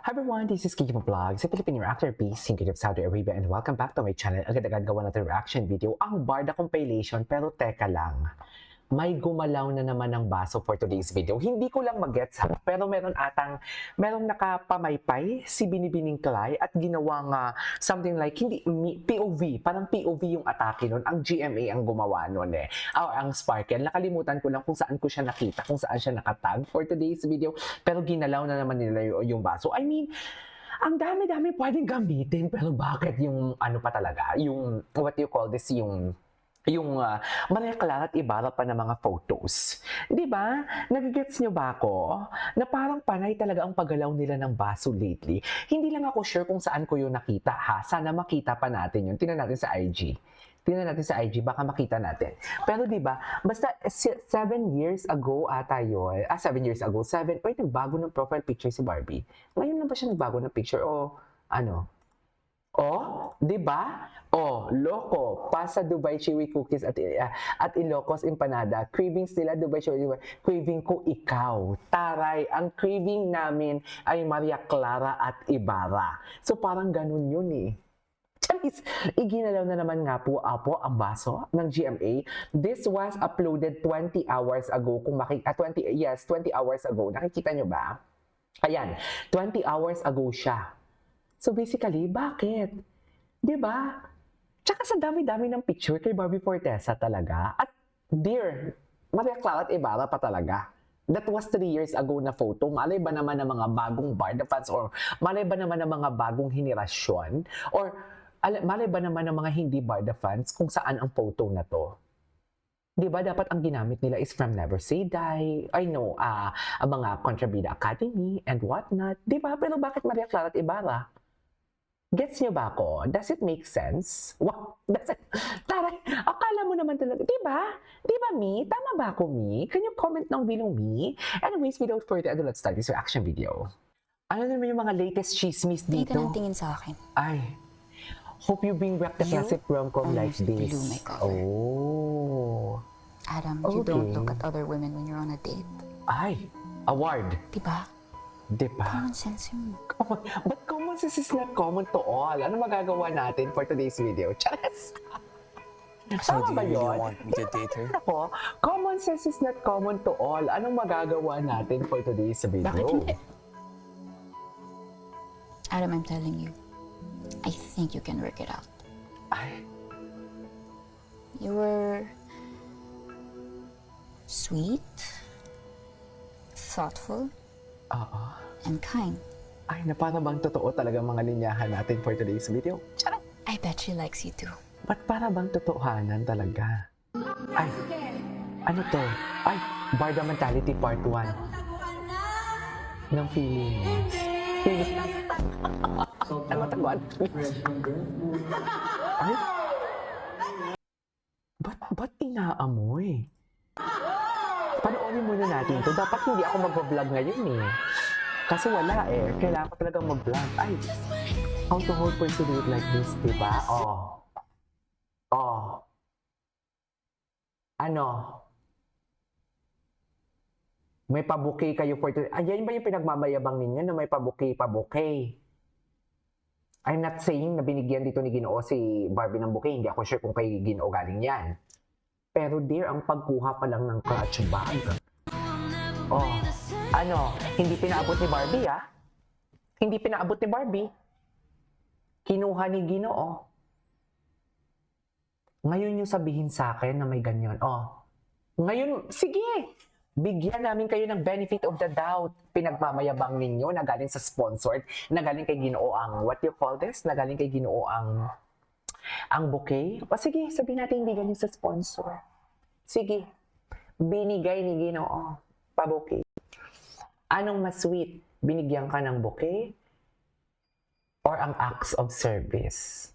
Hi everyone, this is Kiki Vlog, sa Philippine reactor based in Saudi Arabia, and welcome back to my channel. Agad-agad gawa natin reaction video, ang Barda compilation. Pero teka lang, may gumalaw na naman ng baso for today's video. Hindi ko lang mag-gets ha, pero merong nakapamaypay si Binibining Klay at ginawang something like, POV, parang POV yung atake nun. Ang GMA ang gumawa nun eh. Ang Sparkle. Nakalimutan ko lang kung saan ko siya nakita, kung saan siya nakatag for today's video. Pero ginalaw na naman nila yung baso. I mean, ang dami-dami pwedeng gamitin, pero bakit yung ano pa talaga, yung, what you call this, yung Maria Clara at Ibarra pa ng mga photos. Di ba? Nagigets nyo ba ako? Na parang panay talaga ang paggalaw nila ng baso lately. Hindi lang ako sure kung saan ko yun nakita ha. Sana makita pa natin yun. Tingnan natin sa IG. Tingnan natin sa IG, baka makita natin. Pero di ba, basta 7 years ago ata yun. 7 years ago. Nagbago ng profile picture si Barbie. Ngayon lang ba siya nagbago ng picture o ano? Oh, 'di ba? Oh, loko. Pasa Dubai Chewy Cookies at Ilocos Empanada. Cravings nila Dubai Chewy. Craving ko ikaw. Taray, ang craving namin ay Maria Clara at Ibarra. So parang ganun yun eh. Charis, iginalaw na naman nga po ang baso ng GMA. This was uploaded 20 hours ago. 20 hours ago. Nakikita nyo ba? Ayan, 20 hours ago siya. So basically, bakit? 'Di ba? Tsaka sa dami-dami ng picture kay Barbie Fortesa talaga. At dear, Maria Clara at Ibarra pa talaga. That was 3 years ago na photo. Malay ba naman ng mga bagong Barda fans or malay ba naman ng mga bagong henerasyon or malay ba naman ng mga hindi Barda fans kung saan ang photo na to? 'Di ba dapat ang ginamit nila is from Never Say Die, I know, ang mga Contrabida Academy and whatnot. 'Di ba? Pero bakit Maria Clara at Ibarra? Gets niyo ba ako? Does it make sense? Wow, taray, akala mo naman talaga, di ba? Di ba, Mi? Tama ba ako, Mi? Can you comment down below, Mi? Anyways, without further ado, let's start this reaction video. Ano naman yung mga latest chismis Hindi ka dito? nang tingin sa akin. Ay, hope you bring back the You classic rom-com like almost blew this. my cover. Oh. Adam, you don't Okay. look at other women when you're on a date. Ay, award. Diba? Di ba? Common sense yun. But common sense is not common to all. Ano magagawa natin for today's video? Charas! So Tama do ba you really yun? want me to date her? Ako, common sense is not common to all. Anong magagawa natin for today's video? Bakit hindi? Adam, I'm telling you, I think you can work it out. Ay, You were sweet, thoughtful, oo. and kind. Ay, na para bang totoo talaga mga linyahan natin for today's video? Charot! I bet she likes you too. Ba't para bang totohanan talaga? Ay, ano to? Ay, Barda Mentality Part 1 ng feelings. Ano matagwan? Ay, ba't inaamoy? Panoorin muna natin to. Dapat hindi ako mag-vlog ngayon eh. Kasi wala eh. Kailangan ko talagang mag-vlog. Ay, how to hold person do it like this, diba? Oh. Oh. Ano? May pabuke kayo for today. Ayan ba yung pinagmamayabang ninyo na may pabuke? I'm not saying na binigyan dito ni Ginoo si Barbie ng bouquet. Hindi ako sure kung kay Ginoo galing yan. Pero dear, ang pagkuha pa lang ng clutch bag. Oh, ano, hindi pinaabot ni Barbie Hindi pinaabot ni Barbie. Kinuha ni Ginoo. Ngayon yung sabihin sa akin na may ganyan. Oh, ngayon, sige, bigyan namin kayo ng benefit of the doubt. Pinagmamayabang ninyo na galing sa sponsored, na galing kay Ginoo ang, what you call this? Na galing kay Ginoo ang bouquet. O sige, sabihin natin hindi galing sa sponsor. Sige, binigay ni Ginoo pa-bouquet. Anong mas sweet? Binigyan ka ng bouquet? Or ang acts of service?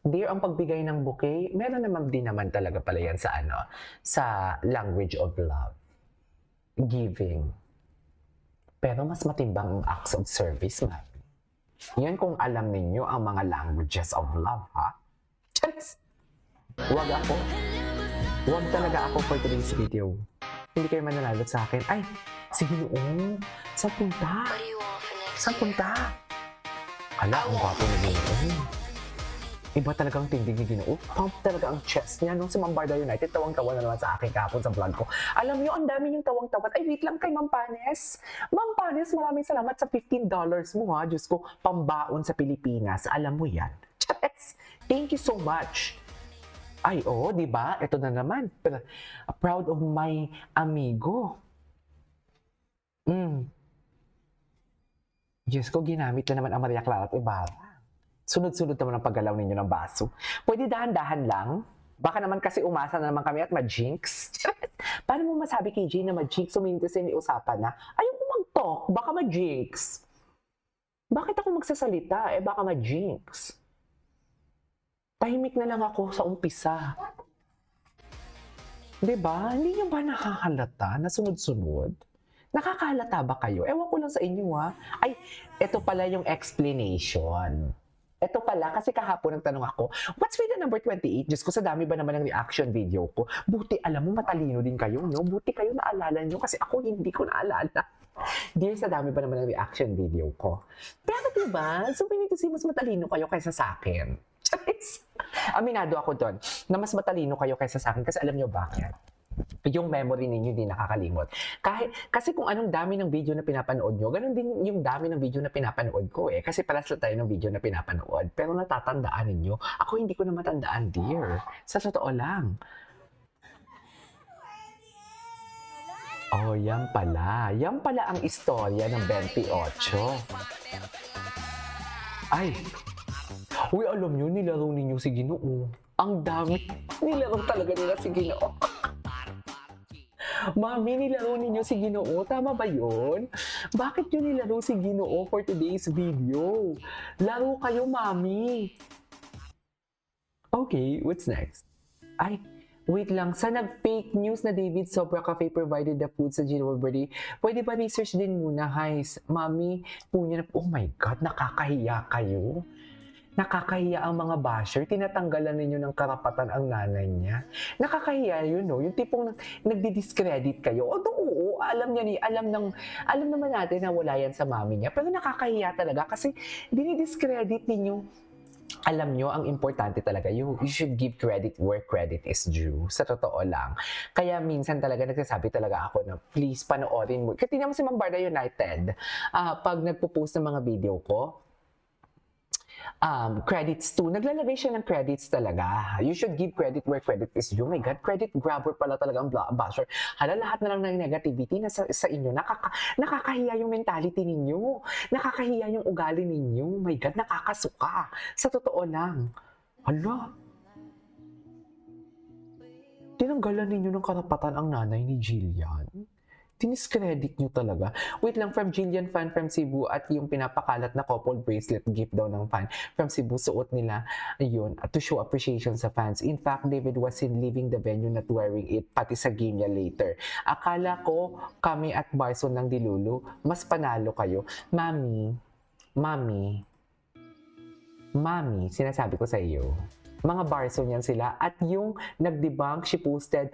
Dear, ang pagbigay ng bouquet, meron naman din naman talaga pala yan sa sa language of love. Giving. Pero mas matimbang ang acts of service, man. Yan kung alam ninyo ang mga languages of love, ha? Charis! Huwag talaga ako for today's video. Hindi kayo mananalo sa akin. Ay, Sige noon. Saan punta? What do you want for next Saan year? punta? Ala, ang gwapo na Ginoo. Iba talagang tindig ni Ginoo. Pump talaga ang chest niya. Nung si Mambarda United, tawang-tawa na naman sa akin kahapon sa vlog ko. Alam niyo, ang dami niyong tawang-tawa. Ay, wait lang kay Ma'am Panes. Ma'am Panes, maraming salamat sa $15 mo ha. Diyos ko, pambaon sa Pilipinas. Alam mo yan. Yes. Thank you so much. Ay, oo, di ba? Ito na naman. Proud of my amigo. Diyos ko, ginamit na naman ang Maria Clara at Ibarra. Sunod-sunod naman ang paggalaw ninyo ng baso. Pwede dahan-dahan lang? Baka naman kasi umasa na naman kami at ma-jinx. Paano mo masabi kay Jay na ma-jinx? Sumintos yung usapan na, ayaw ko mag-talk, baka ma-jinx. Bakit ako magsasalita? Baka ma-jinx. Tahimik na lang ako sa umpisa. Diba? Hindi nyo ba nakakalata na sunod-sunod? Nakakahalata ba kayo? Ewan ko lang sa inyo ha. Ay, ito pala yung explanation. Ito pala, kasi kahapon nagtanong ako, what's with the number 28? Diyos ko, sa dami ba naman ng reaction video ko? Buti, alam mo, matalino din kayo, no? Buti kayo naalala nyo, kasi ako hindi ko naalala. Dear, sa dami ba naman ng reaction video ko? Pero diba, so we need to see mas matalino kayo kaysa sa akin. Aminado ako doon, na mas matalino kayo kaysa sa akin, kasi alam nyo bakit? Yung memory ninyo hindi nakakalimot. Kasi kung anong dami ng video na pinapanood nyo, ganun din yung dami ng video na pinapanood ko eh. Kasi paras lang tayo ng video na pinapanood. Pero natatandaan ninyo. Ako hindi ko na matandaan, dear. Sa totoo lang. Oh, yan pala. Yan pala ang istorya ng 28. Ay! Uy, alam nyo, nilaro ninyo si Ginoo. Ang dami. Nilaro talaga nila si Ginoo. Mami, nilaro ninyo si Ginoo. Tama ba yun? Bakit nyo nilaro si Ginoo for today's video? Laro kayo, Mami. Okay, what's next? Ay, wait lang. Sa nag-fake news na David Sobra Cafe provided the food sa Ginoo birthday, pwede ba research din muna, guys? Mami, punya na, oh my God, nakakahiya kayo. Nakakahiya ang mga basher, tinatanggalan ninyo ng karapatan ang nanay niya. Nakakahiya yun, no? Yung tipong nagdi-discredit kayo. Oo, alam naman natin na wala yan sa mami niya. Pero nakakahiya talaga kasi dinidiscredit ninyo. Alam nyo, ang importante talaga, you should give credit where credit is due. Sa totoo lang. Kaya minsan talaga nagsasabi talaga ako na please panoorin mo. Kasi tingnan mo si Mambarda United, pag nagpo-post ng mga video ko, credits too. Naglalagay siya ng credits talaga. You should give credit where credit is due. Oh my God, credit grabber pala talaga ang basher. Hala, lahat na lang ng negativity na sa inyo. Nakakahiya yung mentality ninyo. Nakakahiya yung ugali ninyo. Oh my God, nakakasuka. Sa totoo lang. Hala. Tinanggalan ninyo ng karapatan ang nanay ni Jillian. Diniscredit nyo talaga. Wait lang, from Jillian fan from Cebu at yung pinapakalat na couple bracelet gift daw ng fan from Cebu, suot nila yun to show appreciation sa fans. In fact, David was seen leaving the venue not wearing it, pati sa game niya later. Akala ko kami at Barson ng Dilulu, mas panalo kayo. Mami, sinasabi ko sa iyo. Mga Barson yan sila. At yung nag-debunk, she posted,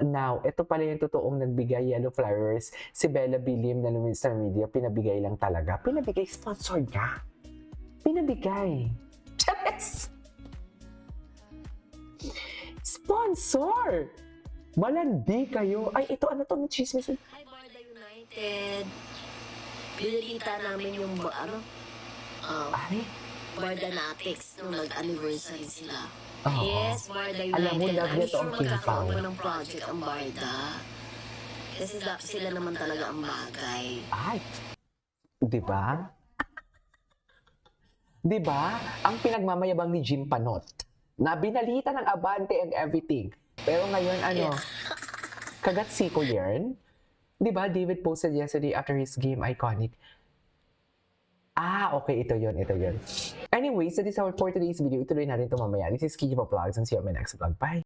now, ito pala yung totoong nagbigay yellow flowers. Si Bella Billiam na Luminstar Media, pinabigay lang talaga. Pinabigay, sponsor niya. Pinabigay. Yes! Sponsor! Malandi kayo. Ay, ito, ano to? Chismis. Hi, Barda United. Pinalita namin yung, Ay, Bardanatics nung nag-anniversary sila. Oo. Yes, Barda United. Alam mo, love I'm niya to sure ang King Pao. magkakaroon ng project ang Barda. Kasi sila naman talaga ang bagay. ay. Diba? Diba? Ang pinagmamayabang ni Jim Panot na binalita ng Abante and everything. Pero ngayon, kagat siko yan. Diba? David posted yesterday after his game, iconic. Okay, ito yun. Anyways, that is our for today's video. Ituloy natin ito mamaya. This is Kiki Vlogs and see you on my next vlog. Bye!